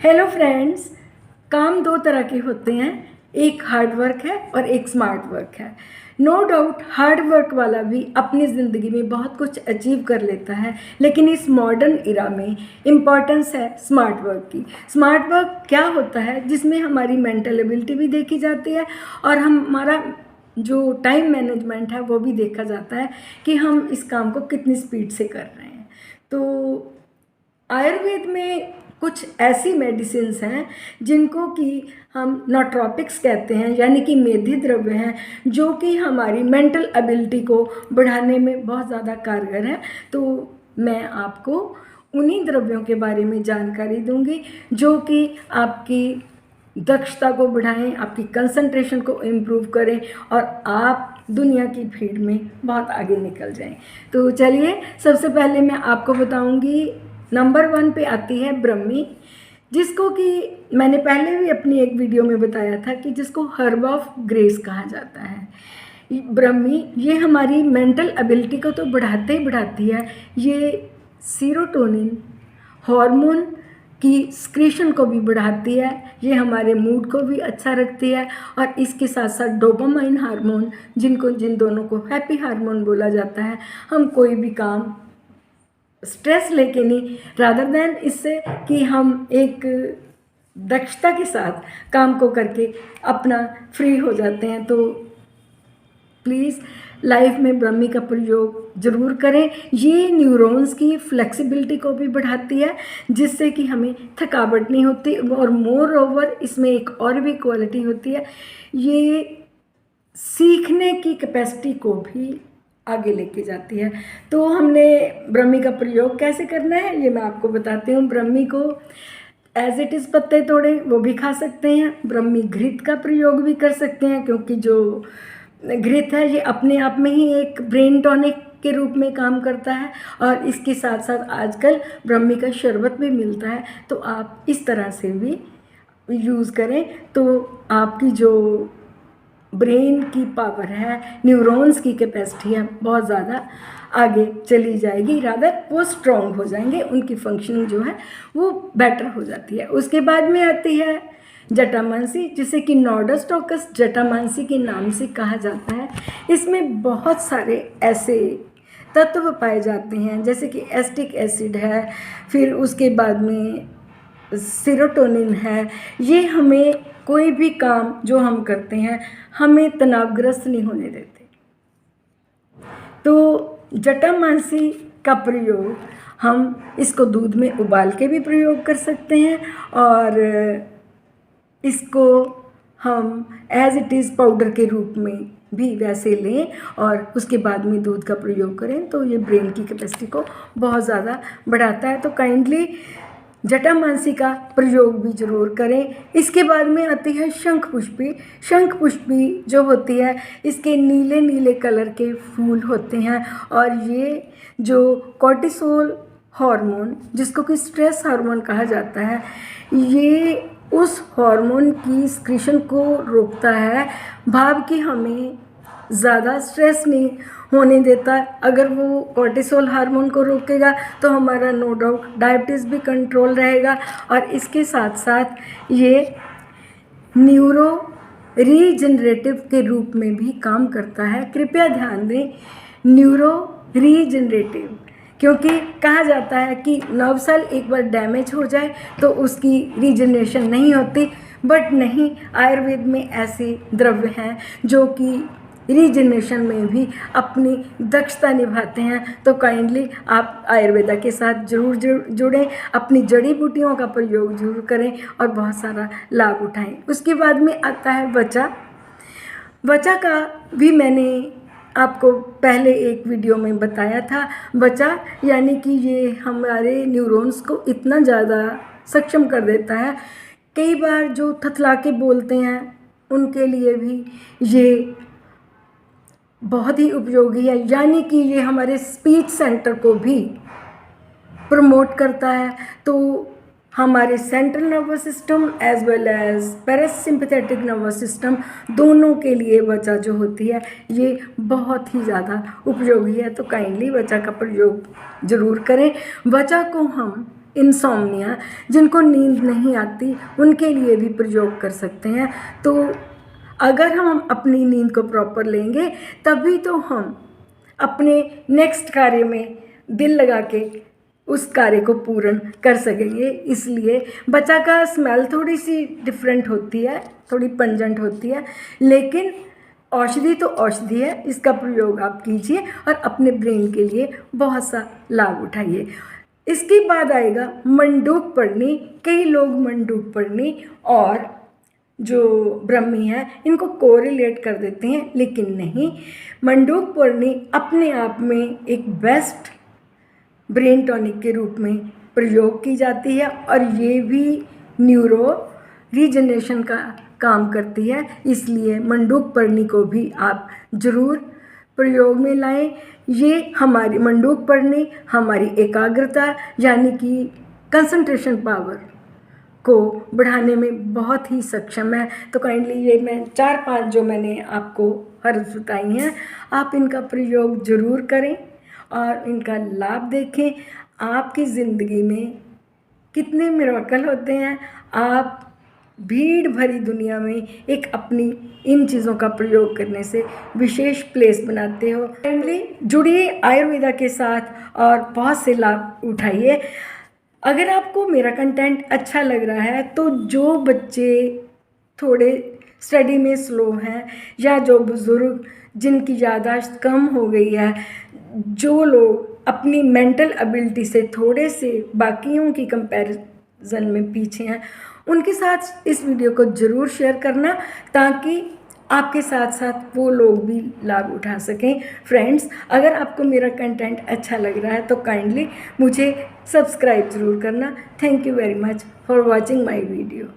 Hello friends. काम दो तरह के होते हैं, एक हार्ड वर्क है और एक स्मार्ट वर्क है। नो डाउट हार्ड वर्क वाला भी अपनी ज़िंदगी में बहुत कुछ अचीव कर लेता है, लेकिन इस मॉडर्न इरा में इम्पॉर्टेंस है स्मार्ट वर्क की। स्मार्ट वर्क क्या होता है, जिसमें हमारी मेंटल एबिलिटी भी देखी जाती है और हमारा जो टाइम मैनेजमेंट है वो भी देखा जाता है कि हम इस काम को कितनी स्पीड से कर रहे हैं। तो आयुर्वेद में कुछ ऐसी मेडिसिन्स हैं जिनको कि हम नोट्रोपिक्स कहते हैं, यानी कि मेधी द्रव्य हैं, जो कि हमारी मेंटल एबिलिटी को बढ़ाने में बहुत ज़्यादा कारगर है। तो मैं आपको उन्हीं द्रव्यों के बारे में जानकारी दूंगी जो कि आपकी दक्षता को बढ़ाएं, आपकी कंसंट्रेशन को इम्प्रूव करें और आप दुनिया की भीड़ में बहुत आगे निकल जाएं। तो चलिए, सबसे पहले मैं आपको बताऊंगी, नंबर 1 पे आती है ब्रह्मी, जिसको कि मैंने पहले भी अपनी एक वीडियो में बताया था कि जिसको हर्ब ऑफ ग्रेस कहा जाता है। ब्रह्मी ये हमारी मेंटल एबिलिटी को तो बढ़ाते ही बढ़ाती है, ये सीरोटोनिन हार्मोन की स्क्रीशन को भी बढ़ाती है, ये हमारे मूड को भी अच्छा रखती है और इसके साथ साथ डोपामाइन हार्मोन, जिन दोनों को हैप्पी हार्मोन बोला जाता है। हम कोई भी काम स्ट्रेस लेके नहीं, रादर देन इससे कि हम एक दक्षता के साथ काम को करके अपना फ्री हो जाते हैं। तो प्लीज़ लाइफ में ब्रह्मी का प्रयोग ज़रूर करें। ये न्यूरॉन्स की फ्लेक्सिबिलिटी को भी बढ़ाती है, जिससे कि हमें थकावट नहीं होती और मोर ओवर इसमें एक और भी क्वालिटी होती है, ये सीखने की कैपेसिटी को भी आगे लेके जाती है। तो हमने ब्रह्मी का प्रयोग कैसे करना है ये मैं आपको बताती हूँ। ब्रह्मी को एज इट इज़ पत्ते तोड़े वो भी खा सकते हैं, ब्रह्मी घृत का प्रयोग भी कर सकते हैं, क्योंकि जो घृत है ये अपने आप में ही एक ब्रेन टॉनिक के रूप में काम करता है और इसके साथ साथ आजकल ब्रह्मी का शरबत भी मिलता है। तो आप इस तरह से भी यूज़ करें तो आपकी जो ब्रेन की पावर है, न्यूरॉन्स की कैपेसिटी है, बहुत ज़्यादा आगे चली जाएगी, रादर वो स्ट्रॉन्ग हो जाएंगे, उनकी फंक्शनिंग जो है वो बेटर हो जाती है। उसके बाद में आती है जटामांसी, जिसे कि नोडस टॉकस जटामांसी के नाम से कहा जाता है। इसमें बहुत सारे ऐसे तत्व पाए जाते हैं, जैसे कि एस्टिक एसिड है, फिर उसके बाद में सीरोटोनिन है। ये हमें कोई भी काम जो हम करते हैं हमें तनावग्रस्त नहीं होने देते। तो जटामांसी का प्रयोग हम इसको दूध में उबाल के भी प्रयोग कर सकते हैं और इसको हम एज इट इज़ पाउडर के रूप में भी वैसे लें और उसके बाद में दूध का प्रयोग करें, तो ये ब्रेन की कैपेसिटी को बहुत ज़्यादा बढ़ाता है। तो काइंडली जटामांसी का प्रयोग भी ज़रूर करें। इसके बाद में आती है शंख पुष्पी। शंख पुष्पी जो होती है, इसके नीले नीले कलर के फूल होते हैं और ये जो कॉर्टिसोल हार्मोन, जिसको कि स्ट्रेस हार्मोन कहा जाता है, ये उस हार्मोन की स्क्रीशन को रोकता है, भाव कि हमें ज़्यादा स्ट्रेस नहीं होने देता। अगर वो कॉर्टिसोल हार्मोन को रोकेगा तो हमारा नो डाउट डायबिटीज़ भी कंट्रोल रहेगा और इसके साथ साथ ये न्यूरो रीजनरेटिव के रूप में भी काम करता है। कृपया ध्यान दें, न्यूरो रीजनरेटिव, क्योंकि कहा जाता है कि नर्व सेल एक बार डैमेज हो जाए तो उसकी रीजनरेशन नहीं होती, बट नहीं, आयुर्वेद में ऐसे द्रव्य हैं जो कि रीजनरेशन में भी अपनी दक्षता निभाते हैं। तो काइंडली आप आयुर्वेदा के साथ जरूर जुड़ें, अपनी जड़ी बूटियों का प्रयोग जरूर करें और बहुत सारा लाभ उठाएं। उसके बाद में आता है वचा। वचा का भी मैंने आपको पहले एक वीडियो में बताया था। वचा यानी कि ये हमारे न्यूरॉन्स को इतना ज़्यादा सक्षम कर देता है, कई बार जो थथला के बोलते हैं उनके लिए भी ये बहुत ही उपयोगी है, यानी कि ये हमारे स्पीच सेंटर को भी प्रमोट करता है। तो हमारे central nervous system as well as parasympathetic nervous system दोनों के लिए वचा जो होती है ये बहुत ही ज़्यादा उपयोगी है। तो काइंडली वचा का प्रयोग ज़रूर करें। वचा को हम इंसोम्निया, जिनको नींद नहीं आती, उनके लिए भी प्रयोग कर सकते हैं। तो अगर हम अपनी नींद को प्रॉपर लेंगे तभी तो हम अपने नेक्स्ट कार्य में दिल लगा के उस कार्य को पूर्ण कर सकेंगे। इसलिए बचा का स्मेल थोड़ी सी डिफरेंट होती है, थोड़ी पंजेंट होती है, लेकिन औषधि तो औषधि है। इसका प्रयोग आप कीजिए और अपने ब्रेन के लिए बहुत सा लाभ उठाइए। इसके बाद आएगा मंडूक पर्णी। कई लोग मंडूक पर्णी और जो ब्रह्मी है इनको कोरिलेट कर देते हैं, लेकिन नहीं। मंडूक पर्णी अपने आप में एक बेस्ट ब्रेन टॉनिक के रूप में प्रयोग की जाती है और ये भी न्यूरो रीजनरेशन का काम करती है। इसलिए मंडूक पर्णी को भी आप ज़रूर प्रयोग में लाएं। ये हमारी मंडूक पर्णी हमारी एकाग्रता यानी कि कंसंट्रेशन पावर को बढ़ाने में बहुत ही सक्षम है। तो काइंडली ये मैं 4-5 जो मैंने आपको हर्ब्स बताई हैं, आप इनका प्रयोग ज़रूर करें और इनका लाभ देखें। आपकी ज़िंदगी में कितने मिरेकल होते हैं। आप भीड़ भरी दुनिया में एक अपनी इन चीज़ों का प्रयोग करने से विशेष प्लेस बनाते हो। काइंडली जुड़िए आयुर्वेदा के साथ और बहुत से लाभ उठाइए। अगर आपको मेरा कंटेंट अच्छा लग रहा है तो जो बच्चे थोड़े स्टडी में स्लो हैं या जो बुज़ुर्ग जिनकी याददाश्त कम हो गई है, जो लोग अपनी मेंटल एबिलिटी से थोड़े से बाकियों की कंपैरिजन में पीछे हैं, उनके साथ इस वीडियो को ज़रूर शेयर करना ताकि आपके साथ साथ वो लोग भी लाभ उठा सकें। फ्रेंड्स, अगर आपको मेरा कंटेंट अच्छा लग रहा है तो काइंडली मुझे सब्सक्राइब ज़रूर करना। Thank you very much for watching my video.